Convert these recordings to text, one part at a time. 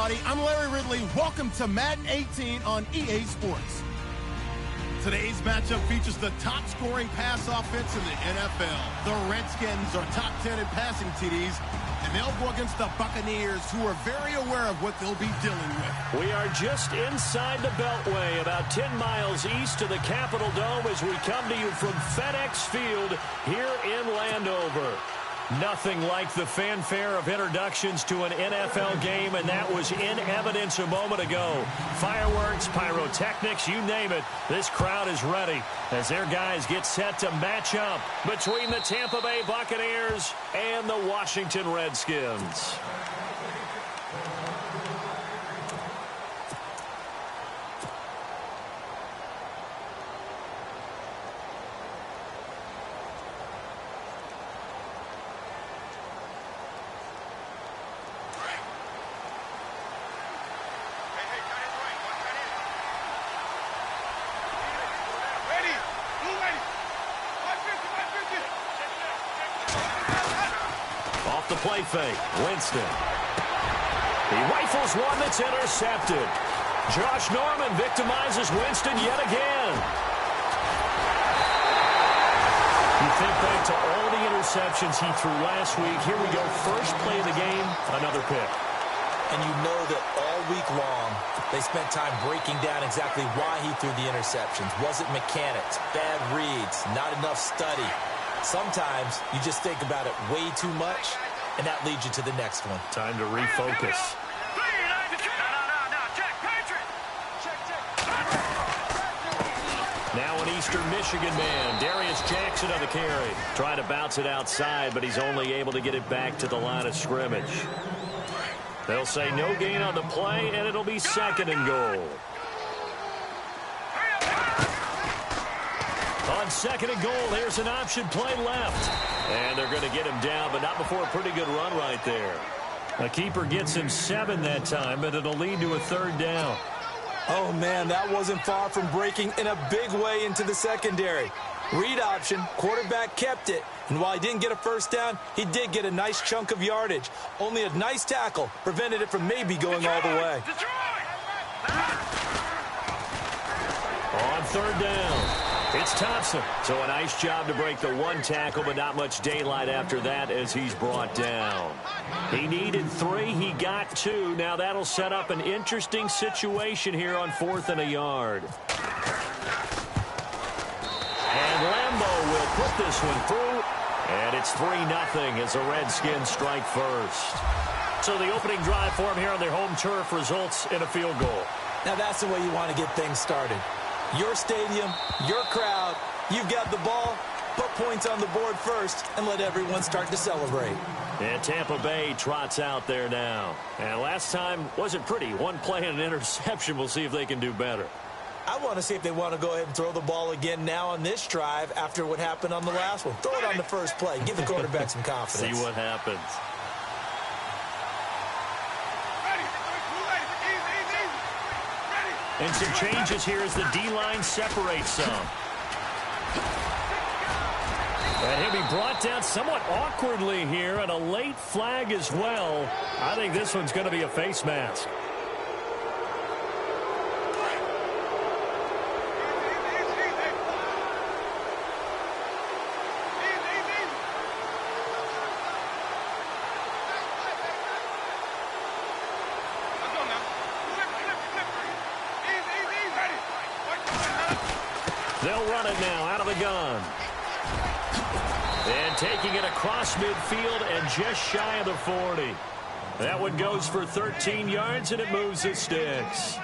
everybody. I'm Larry Ridley. Welcome to Madden 18 on EA Sports. Today's matchup features the top-scoring pass offense in the NFL. The Redskins are top 10 in passing TDs, and they'll go against the Buccaneers, who are very aware of what they'll be dealing with. We are just inside the Beltway, about 10 miles east of the Capitol Dome as we come to you from FedEx Field here in Landover. Nothing like the fanfare of introductions to an NFL game, and that was in evidence a moment ago. Fireworks, pyrotechnics, you name it. This crowd is ready as their guys get set to match up between the Tampa Bay Buccaneers and the Washington Redskins. Play fake. Winston. He rifles one that's intercepted. Josh Norman victimizes Winston yet again. You think back to all the interceptions he threw last week. Here we go. First play of the game, another pick. And you know that all week long, they spent time breaking down exactly why he threw the interceptions. Was it mechanics, bad reads, not enough study? Sometimes you just think about it way too much, and that leads you to the next one. Time to refocus. Now an Eastern Michigan man, Darius Jackson on the carry. Trying to bounce it outside, but he's only able to get it back to the line of scrimmage. They'll say no gain on the play, and it'll be second and goal. On second and goal, there's an option play left. And they're going to get him down, but not before a pretty good run right there. The keeper gets him 7 that time, but it'll lead to a third down. Oh, man, that wasn't far from breaking in a big way into the secondary. Read option, quarterback kept it. And while he didn't get a first down, he did get a nice chunk of yardage. Only a nice tackle prevented it from maybe going all the way. On third down. It's Thompson. So a nice job to break the one tackle, but not much daylight after that as he's brought down. He needed 3. He got 2. Now that'll set up an interesting situation here on 4th and a yard. And Lambeau will put this one through. And it's 3-0 as the Redskins strike first. So the opening drive for him here on their home turf results in a field goal. Now that's the way you want to get things started. Your stadium, your crowd, you've got the ball, put points on the board first, and let everyone start to celebrate. And Tampa Bay trots out there now. And last time wasn't pretty. One play and an interception. We'll see if they can do better. I want to see if they want to go ahead and throw the ball again now on this drive after what happened on the last one. Throw it on the first play. Give the quarterback some confidence. See what happens. And some changes here as the D-line separates some. And he'll be brought down somewhat awkwardly here, and a late flag as well. I think this one's going to be a face mask. They'll run it now out of the gun. And taking it across midfield and just shy of the 40. That one goes for 13 yards, and it moves the sticks.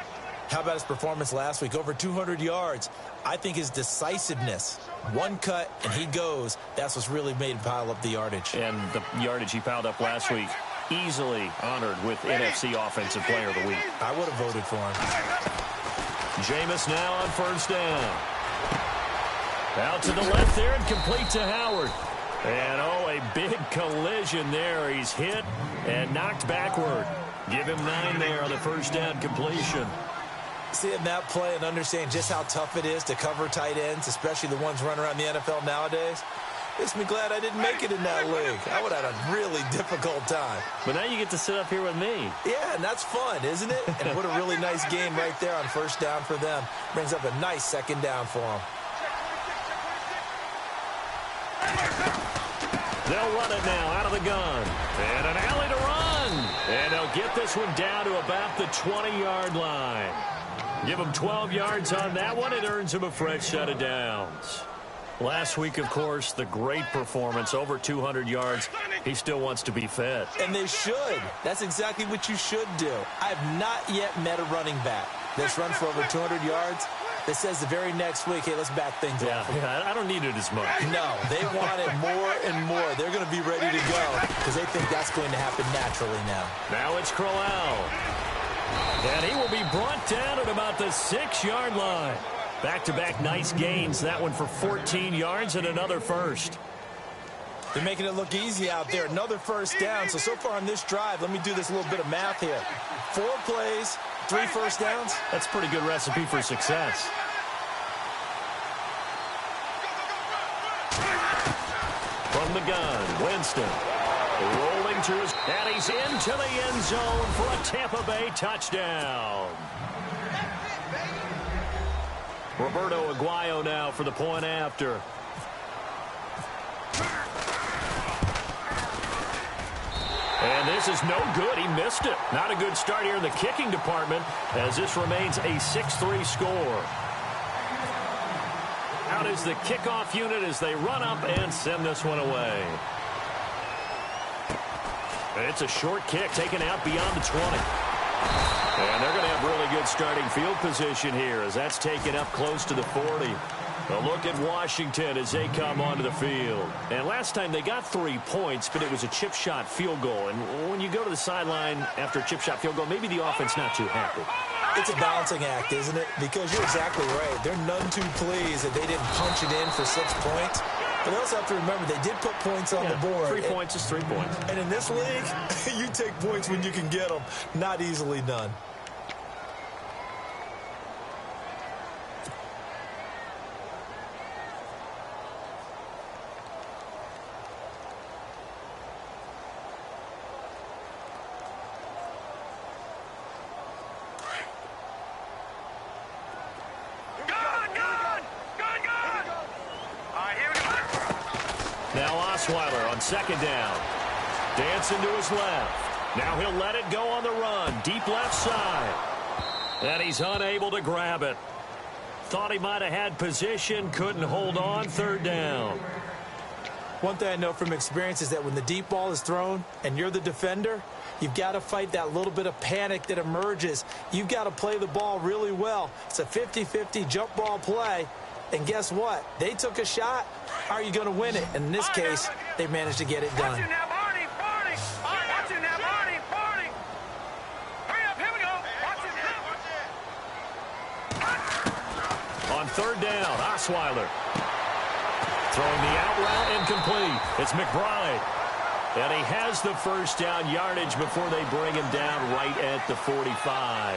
How about his performance last week? Over 200 yards. I think his decisiveness, one cut, and he goes. That's what's really made him pile up the yardage. And the yardage he piled up last week, easily honored with NFC Offensive Player of the Week. I would have voted for him. Jameis now on first down. Out to the left there and complete to Howard. And, oh, a big collision there. He's hit and knocked backward. Give him 9 there on the first down completion. Seeing that play and understanding just how tough it is to cover tight ends, especially the ones running around the NFL nowadays, Makes me glad I didn't make it in that league. I would have had a really difficult time. But now you get to sit up here with me. Yeah, and that's fun, isn't it? And what a really nice game right there on first down for them. Brings up a nice second down for them. They'll run it now out of the gun. And an alley to run. And they'll get this one down to about the 20-yard line. Give them 12 yards on that one. It earns them a fresh set of downs. Last week, of course, the great performance, over 200 yards. He still wants to be fed. And they should. That's exactly what you should do. I have not yet met a running back that's run for over 200 yards that says the very next week, hey, let's back things off. Yeah, I don't need it as much. No, they want it more and more. They're going to be ready to go because they think that's going to happen naturally now. Now it's Crowell. And he will be brought down at about the 6-yard line. Back-to-back nice gains. That one for 14 yards and another first. They're making it look easy out there. Another first down. So far on this drive, let me do this little bit of math here. 4 plays, 3 first downs. That's a pretty good recipe for success. From the gun, Winston. Rolling to his... And he's into the end zone for a Tampa Bay touchdown. Roberto Aguayo now for the point after. And this is no good. He missed it. Not a good start here in the kicking department as this remains a 6-3 score. Out is the kickoff unit as they run up and send this one away. It's a short kick taken out beyond the 20. And they're going to have really good starting field position here as that's taken up close to the 40. A look at Washington as they come onto the field. And last time they got 3 points, but it was a chip shot field goal. And when you go to the sideline after a chip shot field goal, maybe the offense not too happy. It's a balancing act, isn't it? Because you're exactly right. They're none too pleased that they didn't punch it in for 6 points. But they also have to remember they did put points on the board. 3 points is 3 points. And in this league, you take points when you can get them. Not easily done. Osweiler on second down. Dancing to his left. Now he'll let it go on the run. Deep left side. And he's unable to grab it. Thought he might have had position. Couldn't hold on. Third down. One thing I know from experience is that when the deep ball is thrown and you're the defender, you've got to fight that little bit of panic that emerges. You've got to play the ball really well. It's a 50-50 jump ball play. And guess what? They took a shot. How are you going to win it? And in this case, they managed to get it done. On third down, Osweiler. Throwing the out route incomplete. It's McBride. And he has the first down yardage before they bring him down right at the 45.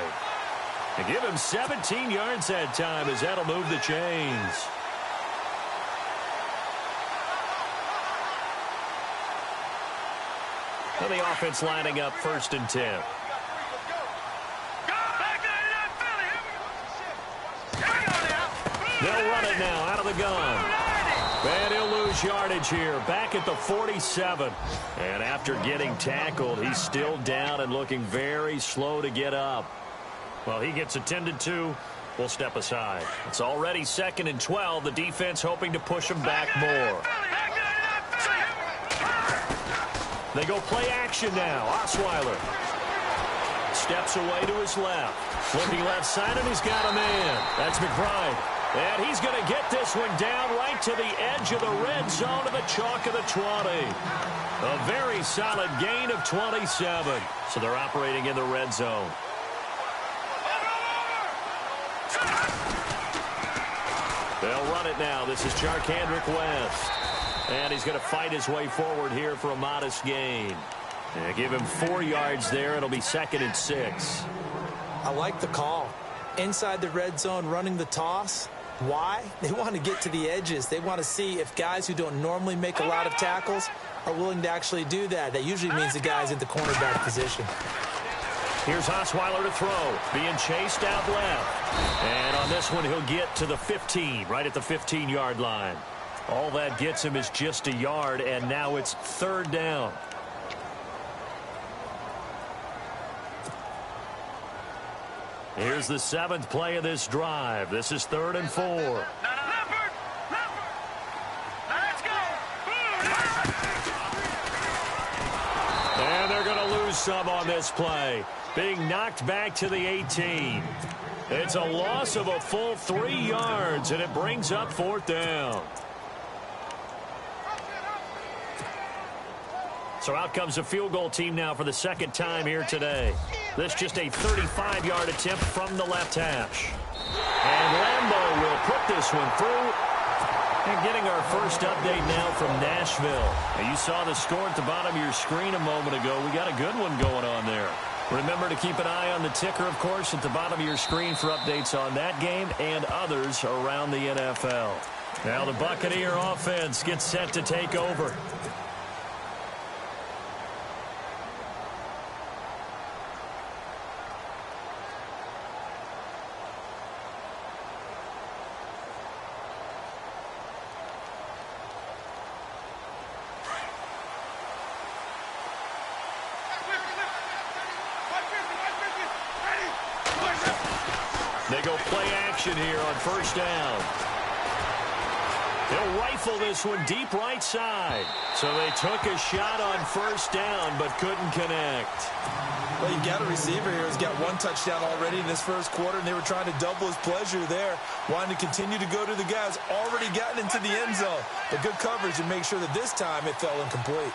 They give him 17 yards that time as that'll move the chains. And the offense lining up 1st and 10. They'll run it now out of the gun. And he'll lose yardage here, back at the 47. And after getting tackled, he's still down and looking very slow to get up. Well, he gets attended to. We'll step aside. It's already 2nd and 12. The defense hoping to push him back more. They go play action now. Osweiler steps away to his left. Looking left side, and he's got a man. That's McBride. And he's going to get this one down right to the edge of the red zone to the chalk of the 20. A very solid gain of 27. So they're operating in the red zone. They'll run it now. This is Charkandrick West. And he's going to fight his way forward here for a modest gain. And give him 4 yards there. It'll be 2nd and 6. I like the call. Inside the red zone running the toss. Why? They want to get to the edges. They want to see if guys who don't normally make a lot of tackles are willing to actually do that. That usually means the guy's in the cornerback position. Here's Osweiler to throw, being chased out left. And on this one, he'll get to the 15, right at the 15-yard line. All that gets him is just a yard, and now it's third down. Here's the 7th play of this drive. This is 3rd and 4. And they're going to lose some on this play. Being knocked back to the 18. It's a loss of a full 3 yards, and it brings up 4th down. So out comes a field goal team now for the 2nd time here today. This just a 35-yard attempt from the left hash. And Lambeau will put this one through. And getting our first update now from Nashville. And you saw the score at the bottom of your screen a moment ago. We got a good one going on there. Remember to keep an eye on the ticker, of course, at the bottom of your screen for updates on that game and others around the NFL. Now the Buccaneer offense gets set to take over. They go play action here on 1st down. They'll rifle this one deep right side. So they took a shot on 1st down but couldn't connect. Well, you've got a receiver here who's got 1 touchdown already in this 1st quarter, and they were trying to double his pleasure there, wanting to continue to go to the guys already gotten into the end zone. But good coverage and make sure that this time it fell incomplete.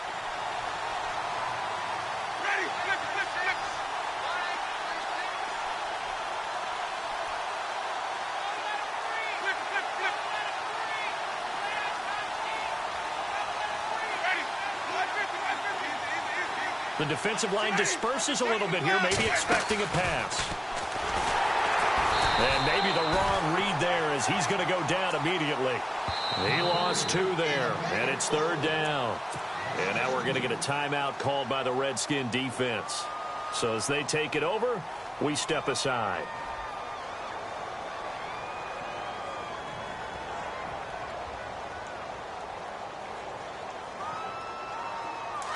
The defensive line disperses a little bit here, maybe expecting a pass. And maybe the wrong read there as he's going to go down immediately. He lost 2 there, and it's 3rd down. And now we're going to get a timeout called by the Redskin defense. So as they take it over, we step aside.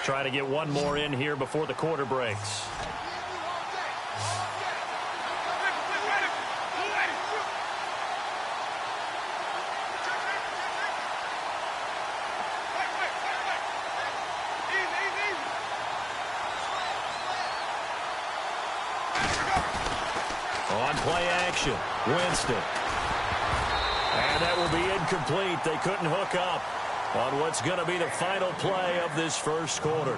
Try to get one more in here before the quarter breaks. On play action, Winston. And that will be incomplete. They couldn't hook up on what's going to be the final play of this 1st quarter.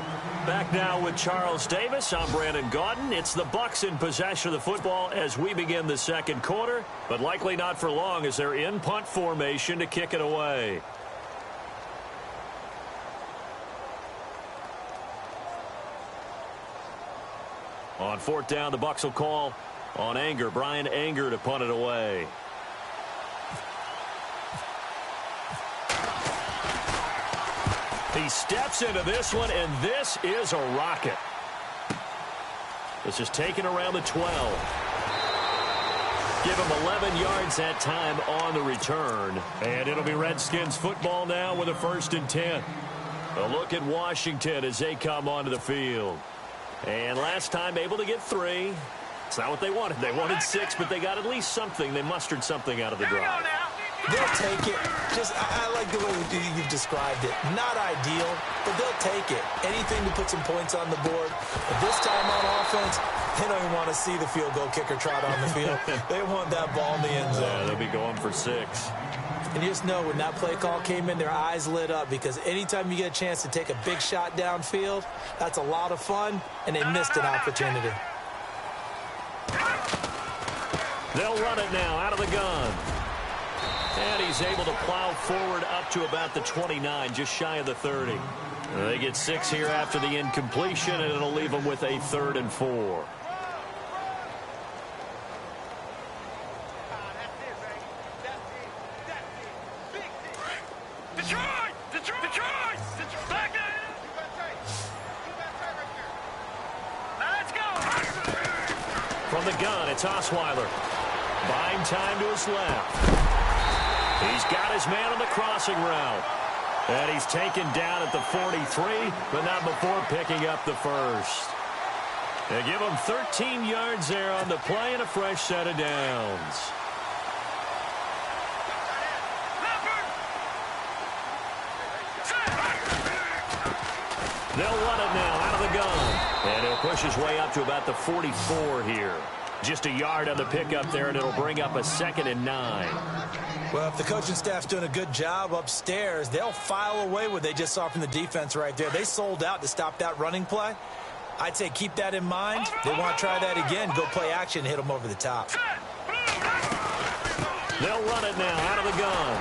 Back now with Charles Davis. I'm Brandon Gaudin. It's the Bucs in possession of the football as we begin the 2nd quarter, but likely not for long as they're in punt formation to kick it away. On 4th down, the Bucs will call on Anger, Brian Anger, to punt it away. He steps into this one, and this is a rocket. This is taken around the 12. Give him 11 yards that time on the return. And it'll be Redskins football now with a 1st and 10. A look at Washington as they come onto the field. And last time able to get 3. It's not what they wanted. They wanted 6, but they got at least something. They mustered something out of the drive. They'll take it. I like the way you've described it. Not ideal, but they'll take it. Anything to put some points on the board. But this time on offense, they don't even want to see the field goal kicker trot on the field. They want that ball in the end zone. Yeah, they'll be going for 6. And you just know when that play call came in, their eyes lit up, because anytime you get a chance to take a big shot downfield, that's a lot of fun, and they missed an opportunity. They'll run it now out of the gun. And he's able to plow forward up to about the 29, just shy of the 30. They get 6 here after the incompletion, and it'll leave them with a 3rd and 4. the gun, it's Osweiler. Buying time to his left. He's got his man on the crossing route. And he's taken down at the 43, but not before picking up the first. They give him 13 yards there on the play and a fresh set of downs. They'll run it now out of the gun. And he'll push his way up to about the 44 here. Just a yard on the pickup there, and it'll bring up a 2nd and 9. Well, if the coaching staff's doing a good job upstairs, they'll file away what they just saw from the defense right there. They sold out to stop that running play. I'd say keep that in mind. They want to try that again. Go play action and hit them over the top. They'll run it now out of the gun.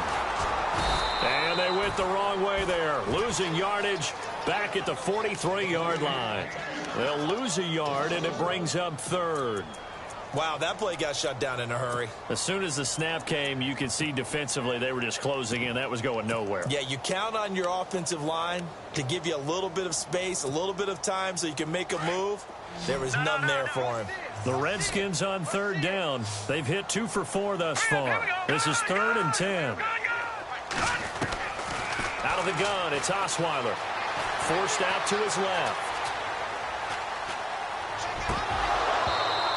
And they went the wrong way there. Losing yardage back at the 43-yard line. They'll lose a yard, and it brings up 3rd. Wow, that play got shut down in a hurry. As soon as the snap came, you could see defensively they were just closing in. That was going nowhere. Yeah, you count on your offensive line to give you a little bit of space, a little bit of time so you can make a move. There was none there for him. The Redskins on 3rd down. They've hit 2 for 4 thus far. This is 3rd and 10. Out of the gun, it's Osweiler. Forced out to his left.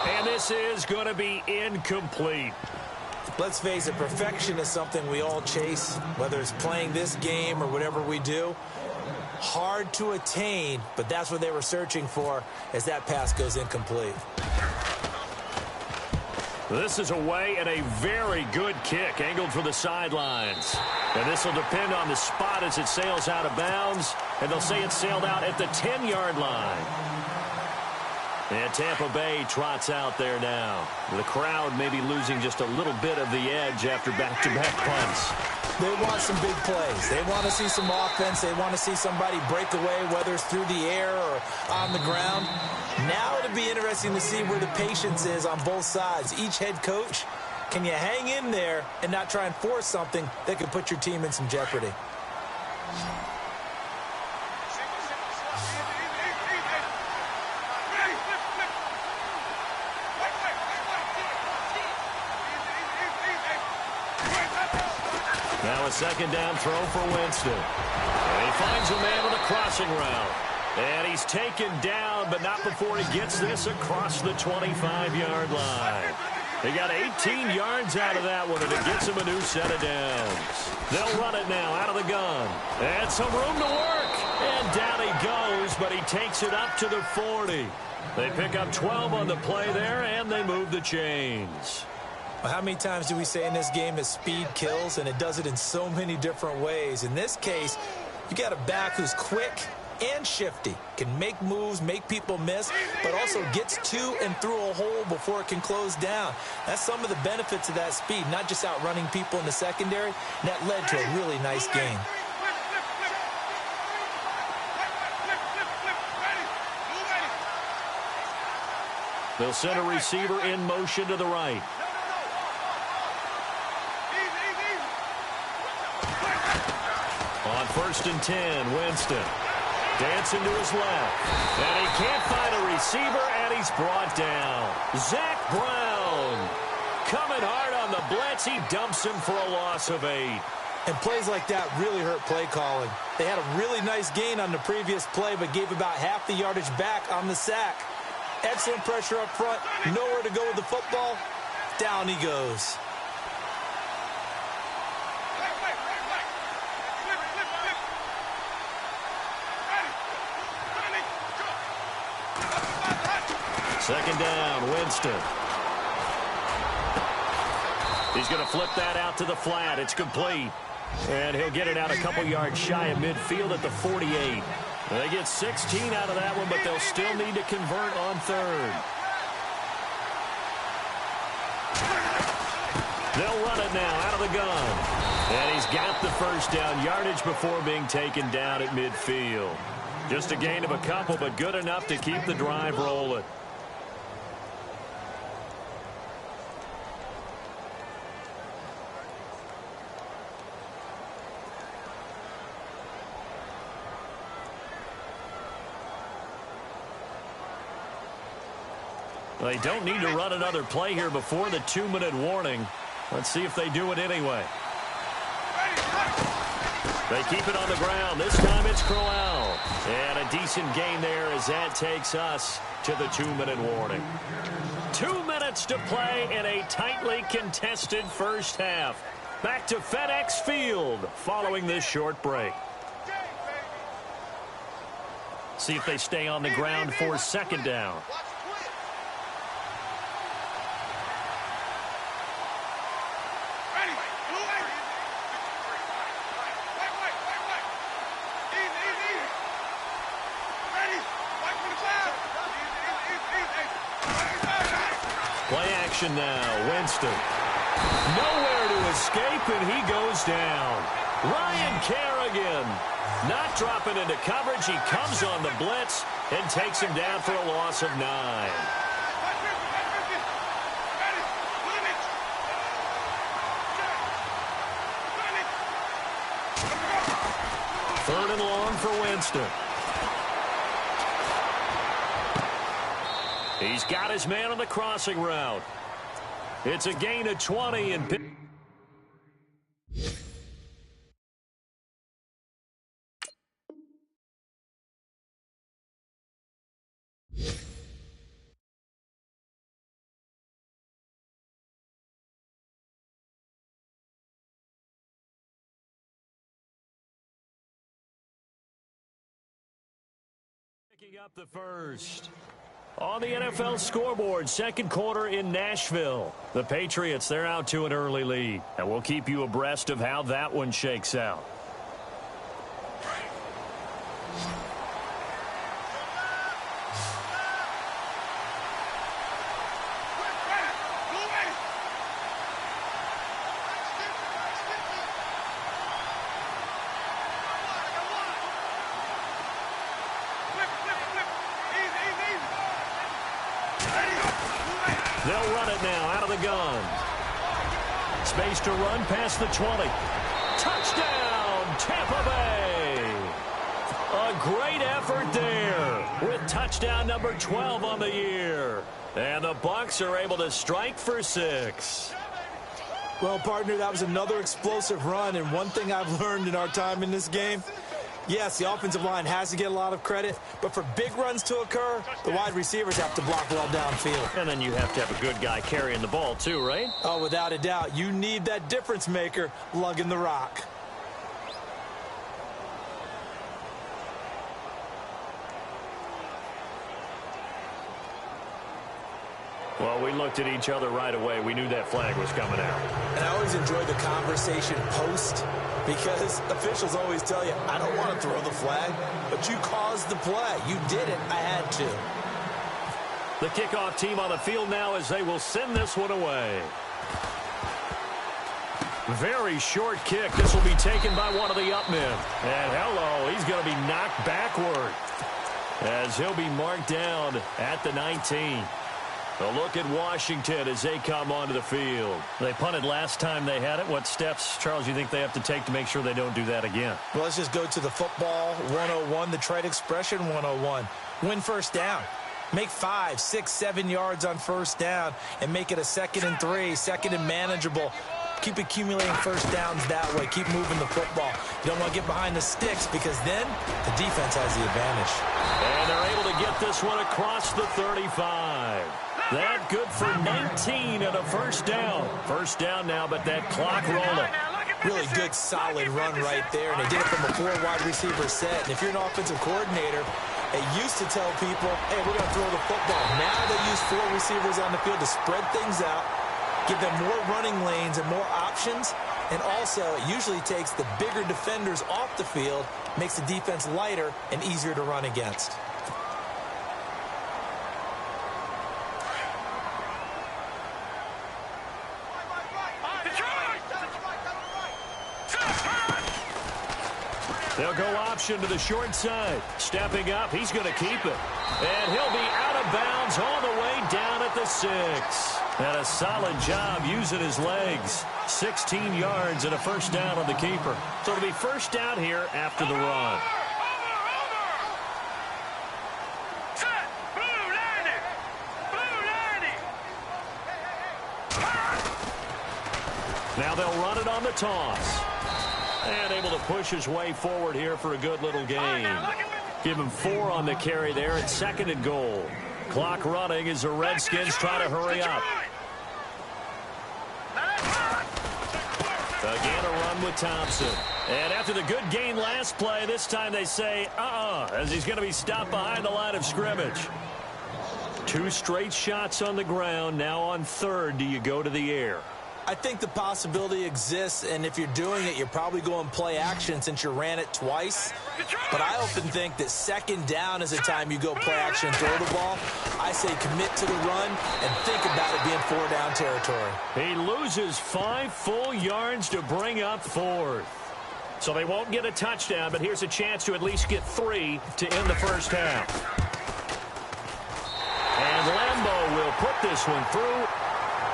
And this is going to be incomplete. Let's face it, perfection is something we all chase, whether it's playing this game or whatever we do. Hard to attain, but that's what they were searching for as that pass goes incomplete. This is away and a very good kick angled for the sidelines. And this will depend on the spot as it sails out of bounds. And they'll say it sailed out at the 10-yard line. And Tampa Bay trots out there now. The crowd may be losing just a little bit of the edge after back-to-back punts. They want some big plays. They want to see some offense. They want to see somebody break away, whether it's through the air or on the ground. Now it'll be interesting to see where the patience is on both sides. Each head coach, can you hang in there and not try and force something that could put your team in some jeopardy? Now a 2nd down throw for Winston. And he finds a man on the crossing route. And he's taken down, but not before he gets this across the 25-yard line. They got 18 yards out of that one, and it gets him a new set of downs. They'll run it now out of the gun. And some room to work. And down he goes, but he takes it up to the 40. They pick up 12 on the play there, and they move the chains. Well, how many times do we say in this game that speed kills, and it does it in so many different ways? In this case, you got a back who's quick and shifty, can make moves, make people miss, but also gets to and through a hole before it can close down. That's some of the benefits of that speed, not just outrunning people in the secondary, and that led to a really nice game. They'll send a receiver in motion to the right. On 1st and 10, Winston. Dancing to his left. And he can't find a receiver, and he's brought down. Zach Brown coming hard on the blitz. He dumps him for a loss of 8. And plays like that really hurt play calling. They had a really nice gain on the previous play, but gave about half the yardage back on the sack. Excellent pressure up front. Nowhere to go with the football. Down he goes. Second down, Winston. He's going to flip that out to the flat. It's complete. And he'll get it out a couple yards shy of midfield at the 48. They get 16 out of that one, but they'll still need to convert on 3rd. They'll run it now out of the gun. And he's got the first down yardage before being taken down at midfield. Just a gain of a couple, but good enough to keep the drive rolling. They don't need to run another play here before the 2-minute warning. Let's see if they do it anyway. They keep it on the ground. This time it's Crowell. And a decent gain there as that takes us to the 2-minute warning. 2 minutes to play in a tightly contested first half. Back to FedEx Field following this short break. See if they stay on the ground for second down. Play action now. Winston. Nowhere to escape, and he goes down. Ryan Kerrigan not dropping into coverage. He comes on the blitz and takes him down for a loss of 9. Third and long for Winston. He's got his man on the crossing route. It's a gain of 20 and picking up the first. On the NFL scoreboard, second quarter in Nashville. The Patriots, they're out to an early lead. And we'll keep you abreast of how that one shakes out. They'll run it now out of the gun. Space to run past the 20. Touchdown, Tampa Bay. A great effort there with touchdown number 12 on the year. And the Bucs are able to strike for 6. Well, partner, that was another explosive run. And one thing I've learned in our time in this game, yes, the offensive line has to get a lot of credit, but for big runs to occur, the wide receivers have to block well downfield. And then you have to have a good guy carrying the ball too, right? Oh, without a doubt. You need that difference maker lugging the rock. Well, we looked at each other right away. We knew that flag was coming out. And I always enjoy the conversation post because officials always tell you, I don't want to throw the flag, but you caused the play. You did it. I had to. The kickoff team on the field now as they will send this one away. Very short kick. This will be taken by one of the up men. And hello, he's going to be knocked backward as he'll be marked down at the 19. A look at Washington as they come onto the field. They punted last time they had it. What steps, Charles, you think they have to take to make sure they don't do that again? Well, let's just go to the football 101, the trade expression 101. Win first down. Make 5, 6, 7 yards on first down and make it a 2nd and 3, 2nd and manageable. Keep accumulating first downs that way. Keep moving the football. You don't want to get behind the sticks because then the defense has the advantage. And they're able to get this one across the 35. That good for 19 and a first down. First down now, but that clock rolling. Really good, solid run right there. And they did it from a 4 wide receiver set. And if you're an offensive coordinator, they used to tell people, hey, we're going to throw the football. Now they use 4 receivers on the field to spread things out, give them more running lanes and more options. And also, it usually takes the bigger defenders off the field, makes the defense lighter and easier to run against. They'll go option to the short side. Stepping up, he's going to keep it. And he'll be out of bounds all the way down at the 6. And a solid job using his legs. 16 yards and a first down on the keeper. So it'll be first down here after the run. Now they'll run it on the toss. And able to push his way forward here for a good little gain. Give him 4 on the carry there at 2nd and goal. Clock running as the Redskins try to hurry up. Again, a run with Thompson. And after the good gain last play, this time they say, as he's going to be stopped behind the line of scrimmage. 2 straight shots on the ground. Now on 3rd, do you go to the air? I think the possibility exists, and if you're doing it, you're probably going play action since you ran it twice. But I often think that 2nd down is the time you go play action and throw the ball. I say commit to the run and think about it being 4-down territory. He loses 5 full yards to bring up 4th. So they won't get a touchdown, but here's a chance to at least get 3 to end the first half. And Lambeau will put this one through.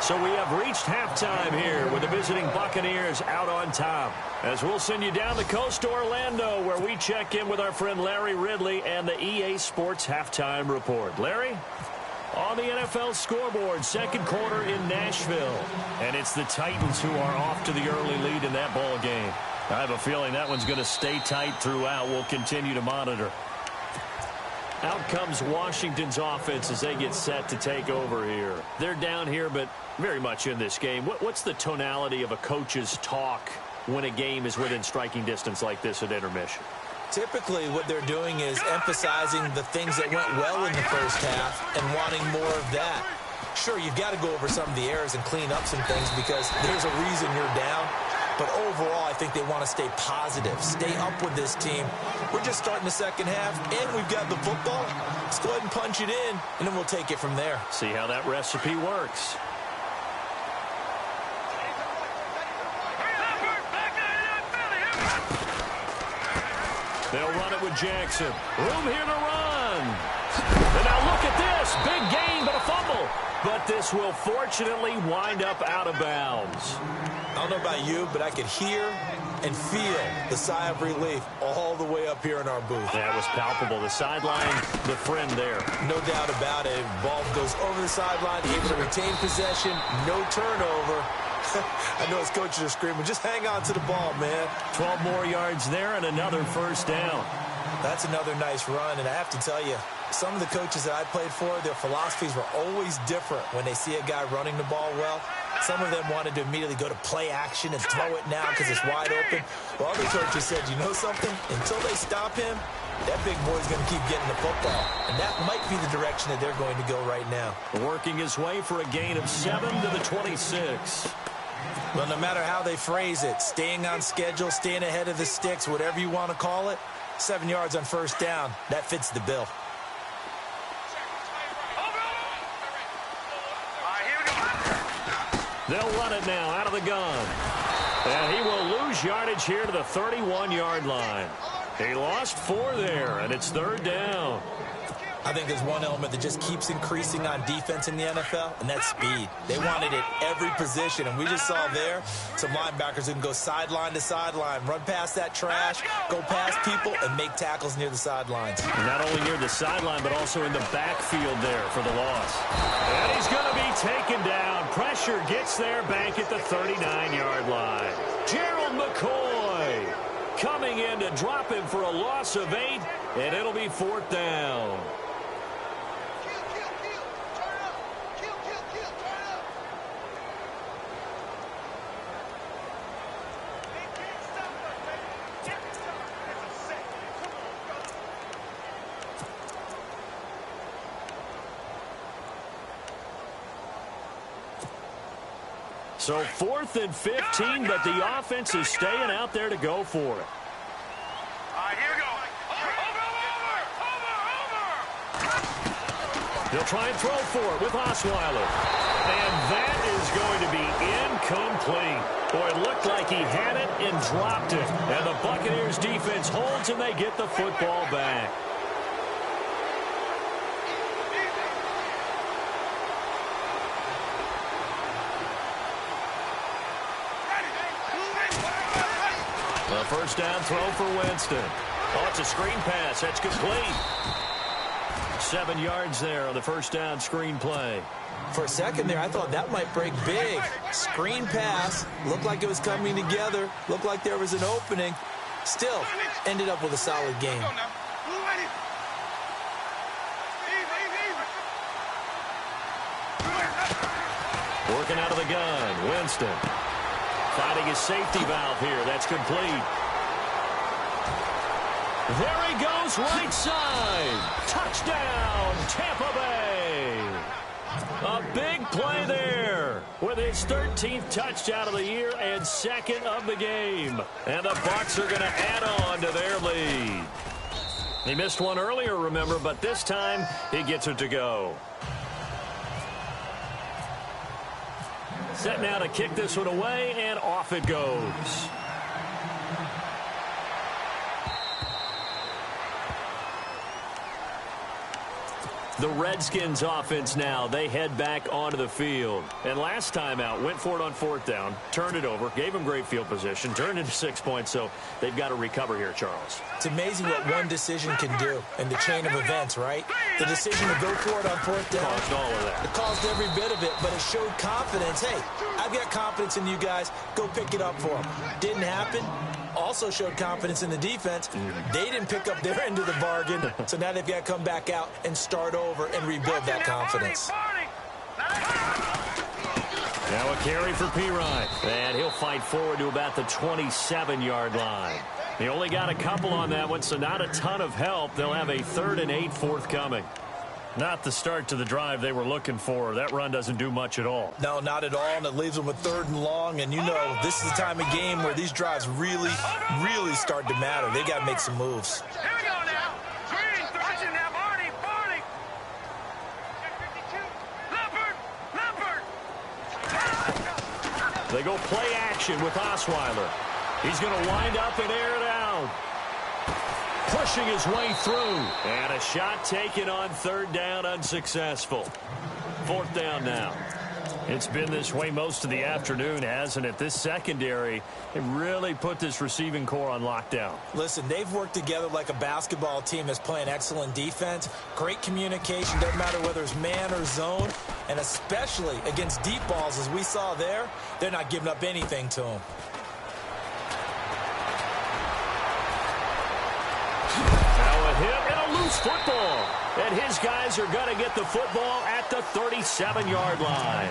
So we have reached halftime here with the visiting Buccaneers out on top. As we'll send you down the coast to Orlando, where we check in with our friend Larry Ridley and the EA Sports Halftime Report. Larry? On the NFL scoreboard, 2nd quarter in Nashville. And it's the Titans who are off to the early lead in that ball game. I have a feeling that one's going to stay tight throughout. We'll continue to monitor. Out comes Washington's offense as they get set to take over here. They're down here, but very much in this game. What's the tonality of a coach's talk when a game is within striking distance like this at intermission? Typically, what they're doing is emphasizing the things that went well in the first half and wanting more of that. Sure, you've got to go over some of the errors and clean up some things because there's a reason you're down. But overall, I think they want to stay positive, stay up with this team. We're just starting the second half, and we've got the football. Let's go ahead and punch it in, and then we'll take it from there. See how that recipe works. They'll run it with Jackson. Room here to run. And now look at this. Big gain, but a fumble. But this will fortunately wind up out of bounds. I don't know about you, but I could hear and feel the sigh of relief all the way up here in our booth. That was palpable. The sideline, the friend there. No doubt about it. Ball goes over the sideline, able to retain possession, no turnover. I know his coaches are screaming, just hang on to the ball, man. 12 more yards there and another first down. That's another nice run, and I have to tell you, some of the coaches that I played for, their philosophies were always different when they see a guy running the ball well. Some of them wanted to immediately go to play action and throw it now because it's wide open. Well, other coaches said, you know something? Until they stop him, that big boy's going to keep getting the football. And that might be the direction that they're going to go right now. Working his way for a gain of 7 to the 26. Well, no matter how they phrase it, staying on schedule, staying ahead of the sticks, whatever you want to call it, 7 yards on first down, that fits the bill. They'll run it now out of the gun. And he will lose yardage here to the 31-yard line. He lost 4 there, and it's 3rd down. I think there's one element that just keeps increasing on defense in the NFL, and that's speed. They want it at every position, and we just saw there some linebackers who can go sideline to sideline, run past that trash, go past people, and make tackles near the sidelines. And not only near the sideline, but also in the backfield there for the loss. And he's going to be taken down. Pressure gets there back at the 39-yard line. Gerald McCoy coming in to drop him for a loss of 8, and it'll be 4th down. So 4th and 15, but the offense is staying out there to go for it. All right, here we go. Over. They'll try and throw for it with Osweiler. And that is going to be incomplete. Boy, it looked like he had it and dropped it. And the Buccaneers defense holds and they get the football back. A first down throw for Winston. Oh, it's a screen pass. That's complete. 7 yards there on the first down screen play. For a second there, I thought that might break big. Screen pass. Looked like it was coming together. Looked like there was an opening. Still, ended up with a solid game. Working out of the gun, Winston. Finding his safety valve here. That's complete. There he goes, right side. Touchdown, Tampa Bay. A big play there with his 13th touchdown of the year and second of the game. And the Bucs are going to add on to their lead. He missed one earlier, remember, but this time he gets it to go. Set now to kick this one away, and off it goes. The Redskins offense now, they head back onto the field. And last time out, went for it on fourth down, turned it over, gave them great field position, turned into 6 points, so they've got to recover here, Charles. It's amazing what one decision can do in the chain of events, right? The decision to go for it on fourth down. Caused all of that. It caused every bit of it, but it showed confidence. Hey, I've got confidence in you guys. Go pick it up for them. Didn't happen. Also showed confidence in the defense. They didn't pick up their end of the bargain, so now they've got to come back out and start over and rebuild that confidence. Now a carry for P-Ryan, and he'll fight forward to about the 27-yard line. He only got a couple on that one, so not a ton of help. They'll have a 3rd and 8 forthcoming. Not the start to the drive they were looking for. That run doesn't do much at all. No, not at all, and it leaves them with 3rd and long. And you know, this is the time of game where these drives really start to matter. They got to make some moves. Here we go now. Green, thrashing now, Barney. Leopard. They go play action with Osweiler. He's going to wind up and air it out. Pushing his way through. And a shot taken on 3rd down, unsuccessful. 4th down now. It's been this way most of the afternoon, hasn't it? This secondary, they really put this receiving core on lockdown. Listen, they've worked together like a basketball team that's playing excellent defense. Great communication, doesn't matter whether it's man or zone. And especially against deep balls, as we saw there, they're not giving up anything to them. Football, and his guys are going to get the football at the 37-yard line.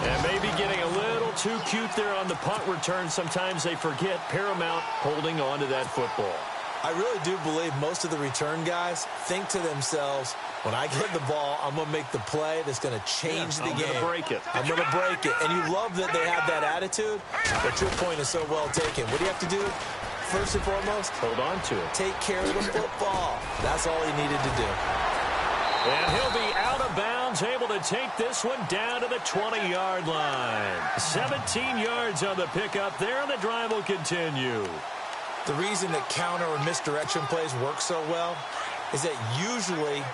And maybe getting a little too cute there on the punt return. Sometimes they forget paramount holding on to that football. I really do believe most of the return guys think to themselves, when I get the ball, I'm going to make the play that's going to change the game. I'm going to break it. I'm going to break it. And you love that they have that attitude, but your point is so well taken. What do you have to do? First and foremost, hold on to it. Take care of the football. That's all he needed to do. And he'll be out of bounds, able to take this one down to the 20-yard line. 17 yards on the pickup there, and the drive will continue. The reason that counter or misdirection plays work so well is that usually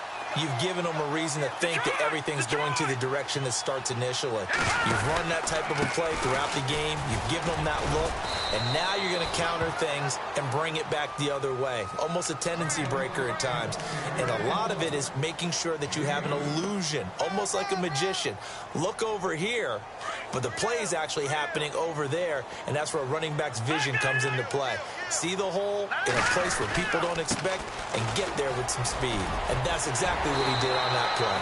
you've given them a reason to think that everything's going to the direction that starts initially. You've run that type of a play throughout the game. You've given them that look. And now you're going to counter things and bring it back the other way. Almost a tendency breaker at times. And a lot of it is making sure that you have an illusion, almost like a magician. Look over here, but the play is actually happening over there, and that's where a running back's vision comes into play. See the hole in a place where people don't expect and get there with some speed. And that's exactly what he did on that play.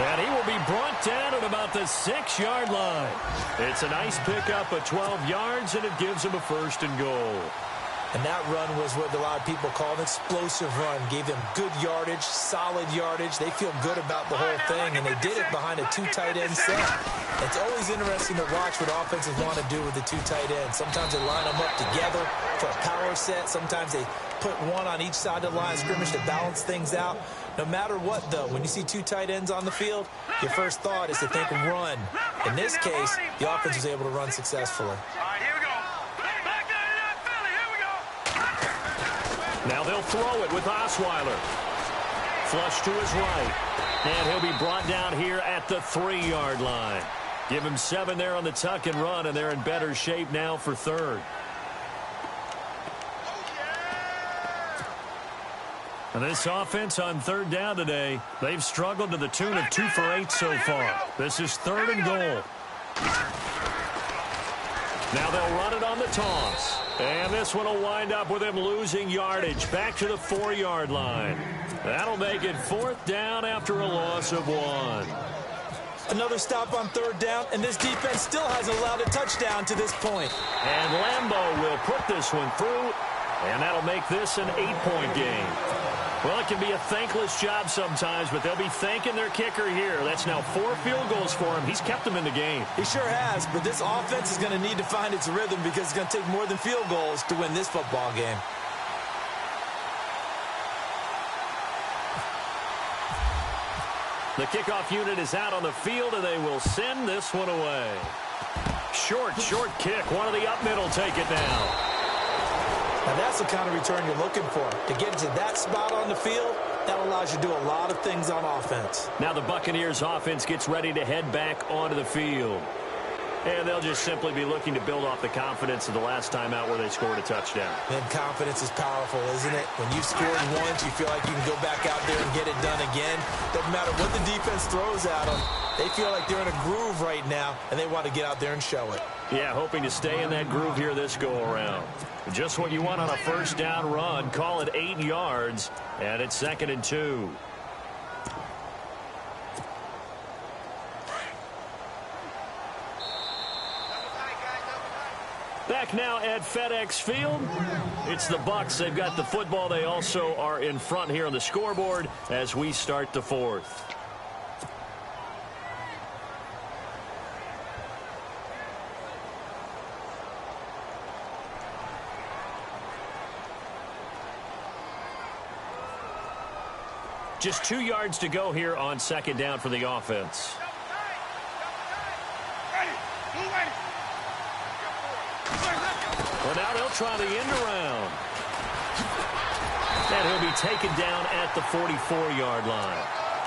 And he will be brought down at about the 6-yard line. It's a nice pickup of 12 yards, and it gives him a 1st and goal. And that run was what a lot of people call an explosive run. Gave them good yardage, solid yardage. They feel good about the whole thing, and they did it behind a 2 tight end set. It's always interesting to watch what offenses want to do with the 2 tight ends. Sometimes they line them up together for a power set. Sometimes they put one on each side of the line of scrimmage to balance things out. No matter what, though, when you see 2 tight ends on the field, your first thought is to think run. In this case, the offense was able to run successfully. Now they'll throw it with Osweiler. Flush to his right. And he'll be brought down here at the 3-yard line. Give him 7 there on the tuck and run, and they're in better shape now for 3rd. And this offense on third down today, they've struggled to the tune of 2 for 8 so far. This is 3rd and goal. Now they'll run it on the toss. And this one will wind up with him losing yardage back to the 4-yard line. That'll make it 4th down after a loss of 1. Another stop on 3rd down, and this defense still hasn't allowed a touchdown to this point. And Lambeau will put this one through, and that'll make this an 8-point game. Well, it can be a thankless job sometimes, but they'll be thanking their kicker here. That's now 4 field goals for him. He's kept them in the game. He sure has, but this offense is going to need to find its rhythm because it's going to take more than field goals to win this football game. The kickoff unit is out on the field, and they will send this one away. Short kick. One of the up middle take it down. Now that's the kind of return you're looking for. To get into that spot on the field, that allows you to do a lot of things on offense. Now the Buccaneers offense gets ready to head back onto the field. And they'll just simply be looking to build off the confidence of the last time out where they scored a touchdown. And confidence is powerful, isn't it? When you've scored once, you feel like you can go back out there and get it done again. Doesn't matter what the defense throws at them. They feel like they're in a groove right now, and they want to get out there and show it. Yeah, hoping to stay in that groove here this go-around. Just what you want on a 1st down run. Call it 8 yards, and it's 2nd and 2. Back now at FedEx Field. It's the Bucs. They've got the football. They also are in front here on the scoreboard as we start the 4th. Just 2 yards to go here on 2nd down for the offense. Well, now they'll try the end around. And he'll be taken down at the 44-yard line.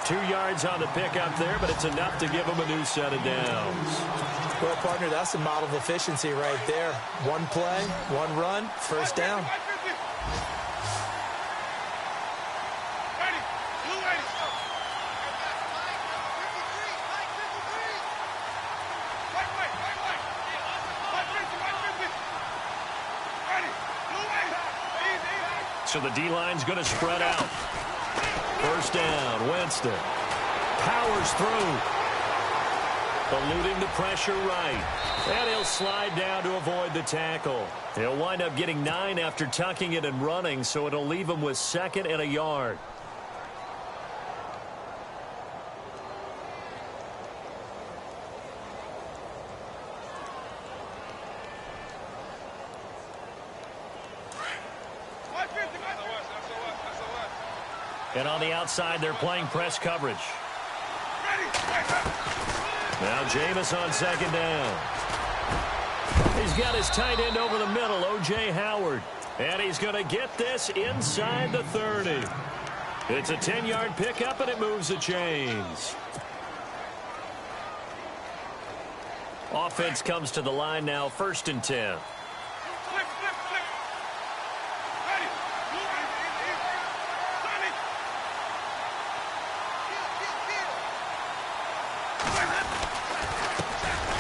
2 yards on the pickup there, but it's enough to give him a new set of downs. Well, partner, that's a model of efficiency right there. 1 play, 1 run, 1st down. So the D-line's going to spread out. 1st down, Winston. Powers through. Eluding the pressure right. And he'll slide down to avoid the tackle. He'll wind up getting 9 after tucking it and running, so it'll leave him with 2nd and a yard. And on the outside, they're playing press coverage. Now Jameis on 2nd down. He's got his tight end over the middle, O.J. Howard. And he's going to get this inside the 30. It's a 10-yard pickup, and it moves the chains. Offense comes to the line now, 1st and 10.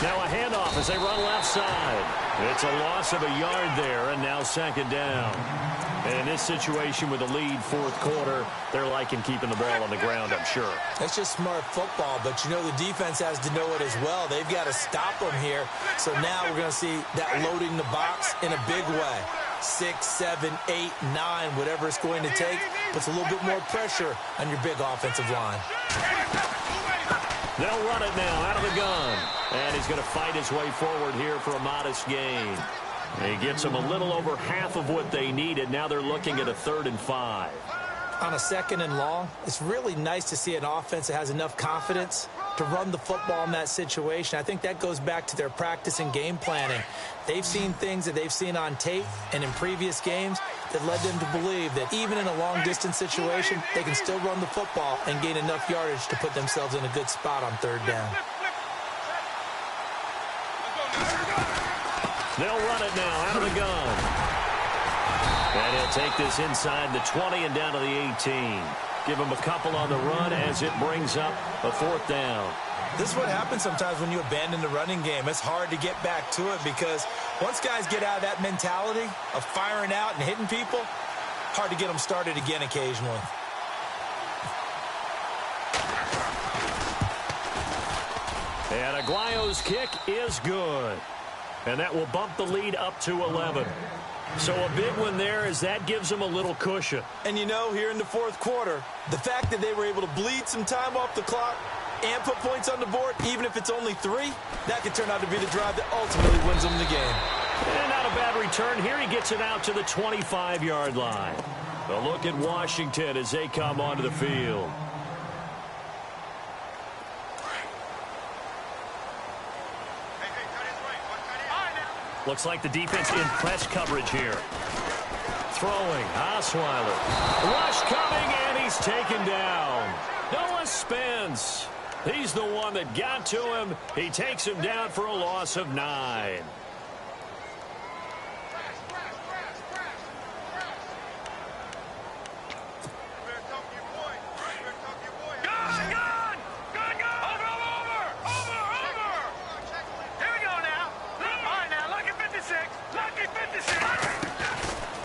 Now a handoff as they run left side. It's a loss of a yard there, and now 2nd down. And in this situation with a lead 4th quarter, they're liking keeping the ball on the ground, I'm sure. That's just smart football, but you know the defense has to know it as well. They've got to stop them here. So now we're going to see that loading the box in a big way. 6, 7, 8, 9, whatever it's going to take, puts a little bit more pressure on your big offensive line. They'll run it now out of the gun. And he's going to fight his way forward here for a modest gain. He gets them a little over half of what they needed. Now they're looking at a 3rd and 5. On a 2nd and long, it's really nice to see an offense that has enough confidence to run the football in that situation. I think that goes back to their practice and game planning. They've seen things that they've seen on tape and in previous games that led them to believe that even in a long-distance situation, they can still run the football and gain enough yardage to put themselves in a good spot on 3rd down. They'll run it now out of the gun. And They'll take this inside the 20 and down to the 18. Give them a couple on the run as it brings up a 4th down. This is what happens sometimes when you abandon the running game. It's hard to get back to it because once guys get out of that mentality of firing out and hitting people, hard to get them started again occasionally. And Aguayo's kick is good. And that will bump the lead up to 11. So a big one there as that gives them a little cushion. And you know, here in the 4th quarter, the fact that they were able to bleed some time off the clock and put points on the board, even if it's only 3, that could turn out to be the drive that ultimately wins them the game. And not a bad return here. He gets it out to the 25-yard line. A look at Washington as they come onto the field. Looks like the defense in press coverage here. Throwing, Osweiler. Rush coming, and he's taken down. Noah Spence. He's the one that got to him. He takes him down for a loss of 9.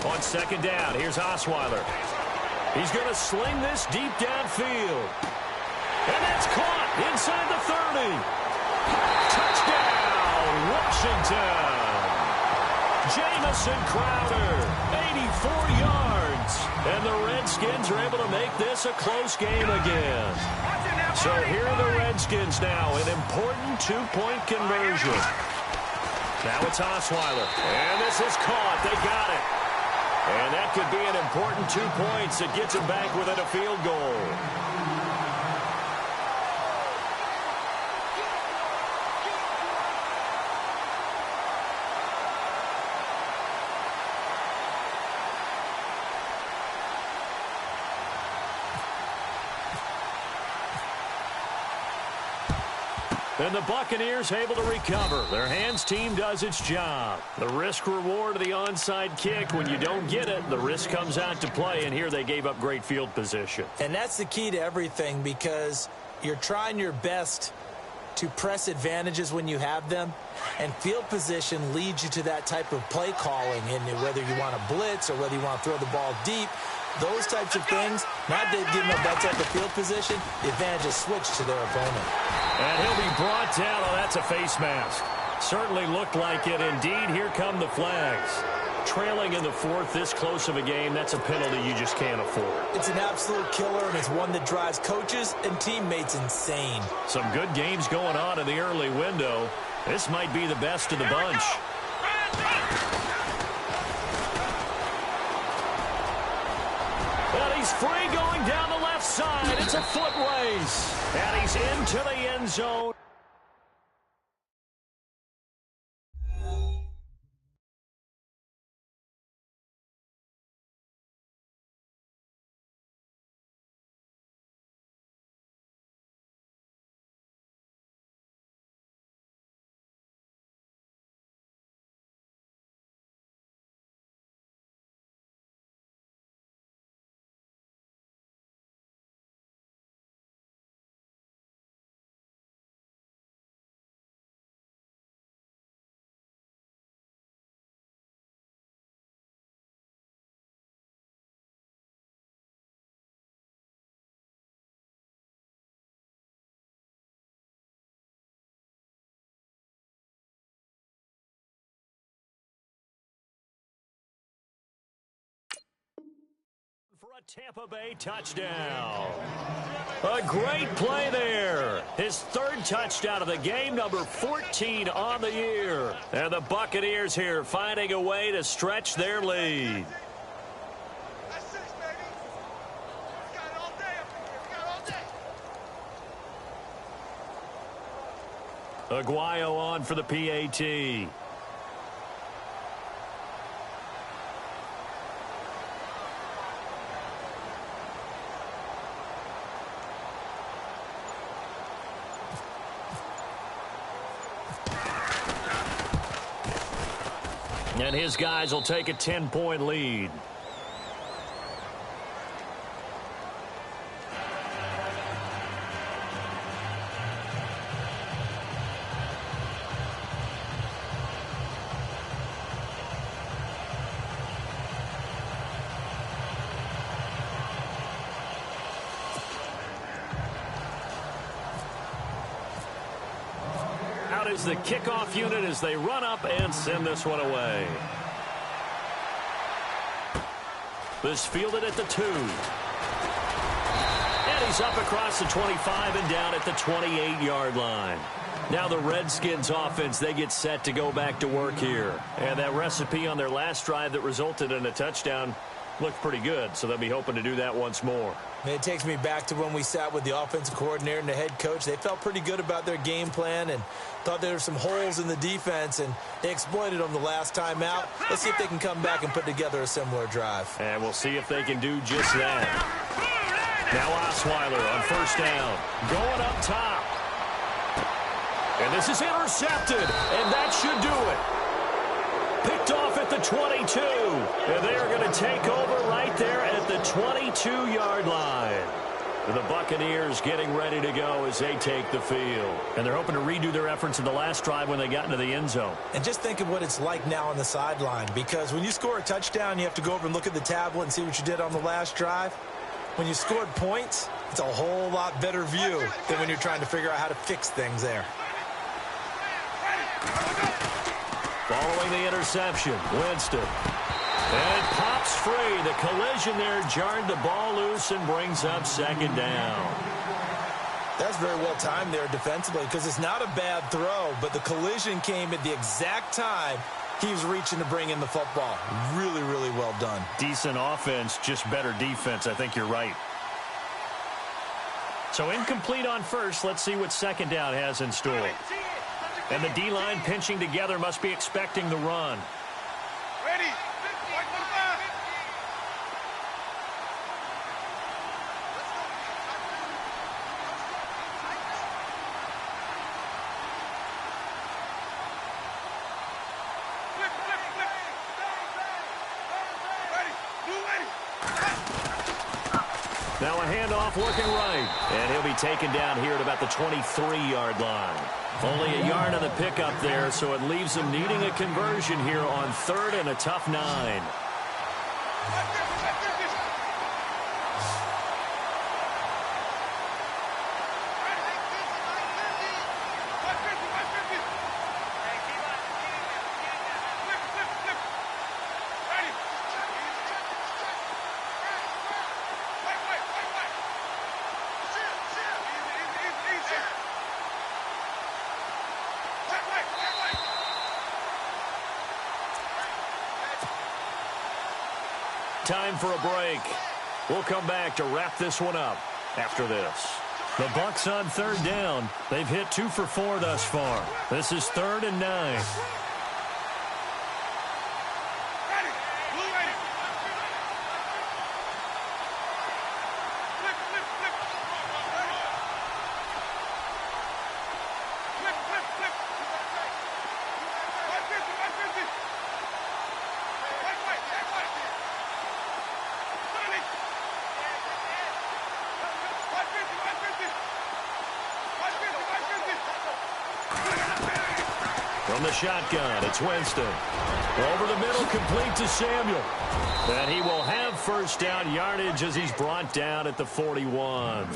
On 2nd down, here's Osweiler. He's going to sling this deep downfield. And that's caught inside the 30. Touchdown, Washington. Jamison Crowder, 84 yards. And the Redskins are able to make this a close game again. So here are the Redskins now, an important 2-point conversion. Now it's Osweiler. And this is caught. They got it. And that could be an important 2 points that gets them back within a field goal. And the Buccaneers able to recover. Their hands team does its job. The risk-reward of the onside kick, when you don't get it, the risk comes out to play, and here they gave up great field position. And that's the key to everything because you're trying your best to press advantages when you have them, and field position leads you to that type of play calling, and whether you want to blitz or whether you want to throw the ball deep, those types of things, not giving up that type of field position, the advantage is switched to their opponent. And he'll be brought down. Oh, that's a face mask. Certainly looked like it. Indeed, here come the flags. Trailing in the 4th, this close of a game, that's a penalty you just can't afford. It's an absolute killer, and it's one that drives coaches and teammates insane. Some good games going on in the early window. This might be the best of the bunch. And he's free going down the left side. It's a foot race. And he's into the end zone. For a Tampa Bay touchdown. A great play there. His 3rd touchdown of the game, number 14 on the year. And the Buccaneers here finding a way to stretch their lead. That's 6, baby. We got it all day up in here. We got it all day. Aguayo on for the PAT. And his guys will take a 10-point lead. out as the kickoff unit as they run up and send this one away. This fielded at the 2. And he's up across the 25 and down at the 28-yard line. Now the Redskins offense, they get set to go back to work here. And that recipe on their last drive that resulted in a touchdown looked pretty good, so they'll be hoping to do that once more. It takes me back to when we sat with the offensive coordinator and the head coach. They felt pretty good about their game plan and thought there were some holes in the defense, and they exploited them the last time out. Let's see if they can come back and put together a similar drive. And we'll see if they can do just that. Now Osweiler on first down, going up top. And this is intercepted, and that should do it. Picked off at the 22, and they are going to take over right there at the 22-yard line. The Buccaneers getting ready to go as they take the field. And they're hoping to redo their efforts in the last drive when they got into the end zone. And just think of what it's like now on the sideline, because when you score a touchdown, you have to go over and look at the tablet and see what you did on the last drive. When you scored points, it's a whole lot better view than when you're trying to figure out how to fix things there. Following the interception, Winston. And it pops free. The collision there jarred the ball loose and brings up second down. That's very well timed there defensively, because it's not a bad throw, but the collision came at the exact time he was reaching to bring in the football. Really, really well done. Decent offense, just better defense. I think you're right. So incomplete on first. Let's see what second down has in store. And the D-line pinching together, must be expecting the run. Ready. Now a handoff looking right. And he'll be taken down here at about the 23-yard line. Only a yard on the pickup there, so it leaves them needing a conversion here on third and a tough 9. Time for a break. We'll come back to wrap this one up after this. The Bucks on third down. They've hit 2 for 4 thus far. This is 3rd and 9. From the shotgun, it's Winston. Over the middle, complete to Samuel. And he will have first down yardage as he's brought down at the 41.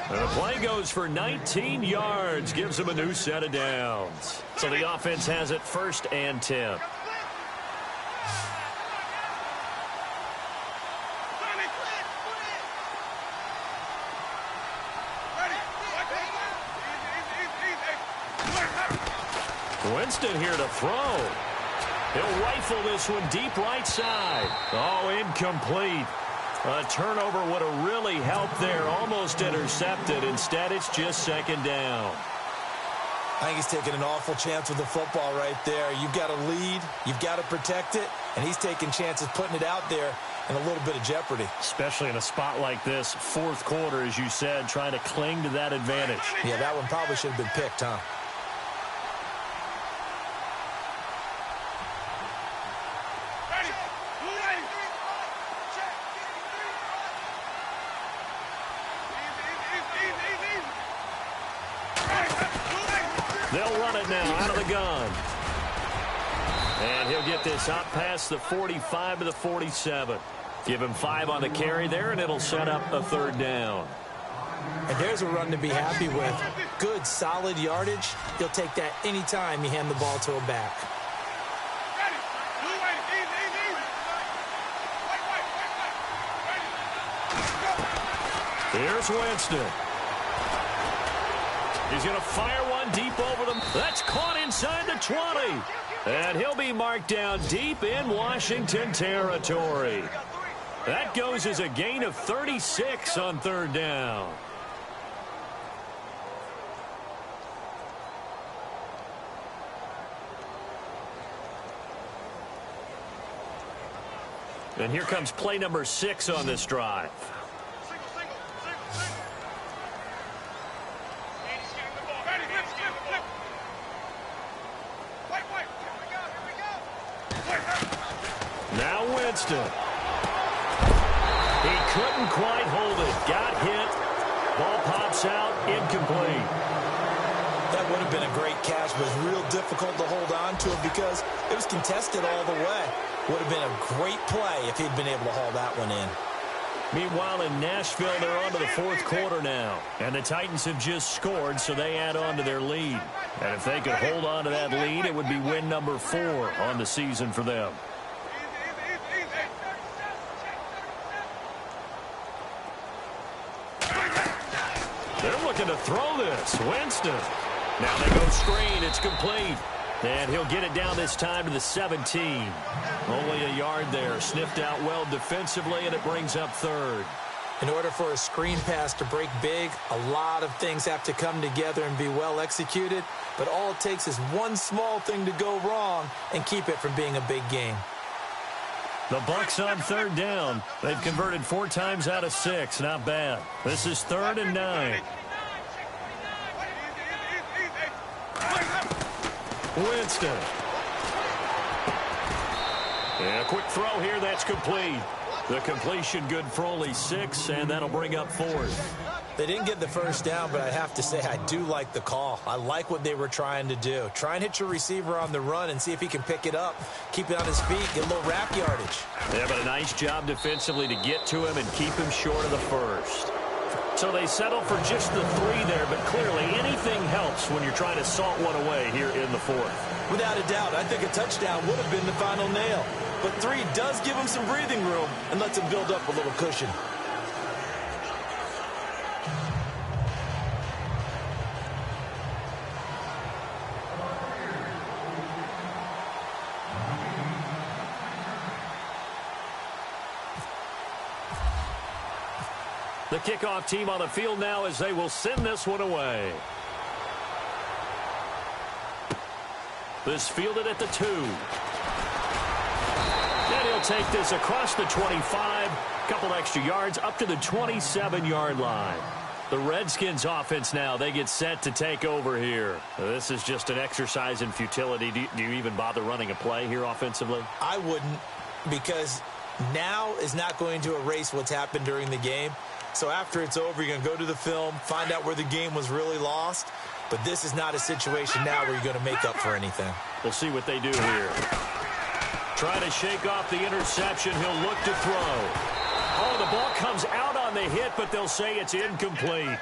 And the play goes for 19 yards, gives him a new set of downs. So the offense has it 1st and 10. Winston here to throw. He'll rifle this one deep right side. Oh, incomplete. A turnover would have really helped there. Almost intercepted. Instead, it's just 2nd down. I think he's taking an awful chance with the football right there. You've got to lead. You've got to protect it. And he's taking chances putting it out there in a little bit of jeopardy. Especially in a spot like this, 4th quarter, as you said, trying to cling to that advantage. Yeah, that one probably should have been picked, huh? They'll run it now out of the gun. And he'll get this up past the 45 to the 47. Give him 5 on the carry there, and it'll set up a 3rd down. And there's a run to be happy with. Good, solid yardage. He'll take that anytime you hand the ball to a back. Ready. Blue way. Easy. Wait. Here's Winston. He's going to fire one deep over them. That's caught inside the 20. And he'll be marked down deep in Washington territory. That goes as a gain of 36 on third down. And here comes play number 6 on this drive. Single. Andy's getting the ball. Ready. Flip. Wait. Here we go. Now Winston. He couldn't quite hold it. Got hit. Ball pops out. Incomplete. That would have been a great catch, but it's real difficult to hold on to it because it was contested all the way. Would have been a great play if he'd been able to haul that one in. Meanwhile, in Nashville, they're on to the fourth quarter now. And the Titans have just scored, so they add on to their lead. And if they could hold on to that lead, it would be win number 4 on the season for them. They're looking to throw this. Winston. Now they go screen. It's complete. And he'll get it down this time to the 17. Only a yard there. Sniffed out well defensively, and it brings up third. In order for a screen pass to break big, a lot of things have to come together and be well executed. But all it takes is one small thing to go wrong and keep it from being a big game. The Bucs on third down. They've converted 4 times out of 6. Not bad. This is 3rd and 9. Winston. And a quick throw here. That's complete. The completion good for only 6, and that'll bring up 4th. They didn't get the first down, but I have to say I do like the call. I like what they were trying to do. Try and hit your receiver on the run and see if he can pick it up. Keep it on his feet. Get a little wrap yardage. Yeah, but a nice job defensively to get to him and keep him short of the first. So they settle for just the 3 there, but clearly anything helps when you're trying to salt one away here in the 4th. Without a doubt, I think a touchdown would have been the final nail. But 3 does give him some breathing room and lets him build up a little cushion. The kickoff team on the field now as they will send this one away. This fielded at the 2. And he'll take this across the 25. Couple extra yards up to the 27-yard line. The Redskins offense now, they get set to take over here. This is just an exercise in futility. Do you even bother running a play here offensively? I wouldn't, because now is not going to erase what's happened during the game. So after it's over, you're going to go to the film, find out where the game was really lost. But this is not a situation now where you're going to make up for anything. We'll see what they do here. Trying to shake off the interception. He'll look to throw. Oh, the ball comes out on the hit, but they'll say it's incomplete.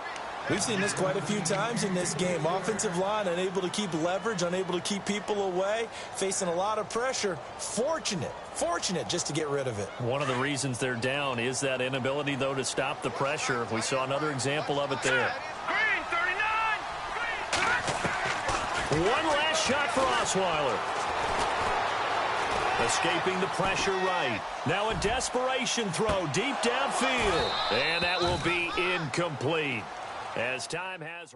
We've seen this quite a few times in this game. Offensive line unable to keep leverage, unable to keep people away, facing a lot of pressure. Fortunate just to get rid of it. One of the reasons they're down is that inability, though, to stop the pressure. We saw another example of it there. Green, 39. One last shot for Osweiler. Escaping the pressure right. Now a desperation throw deep downfield. And that will be incomplete. As time has...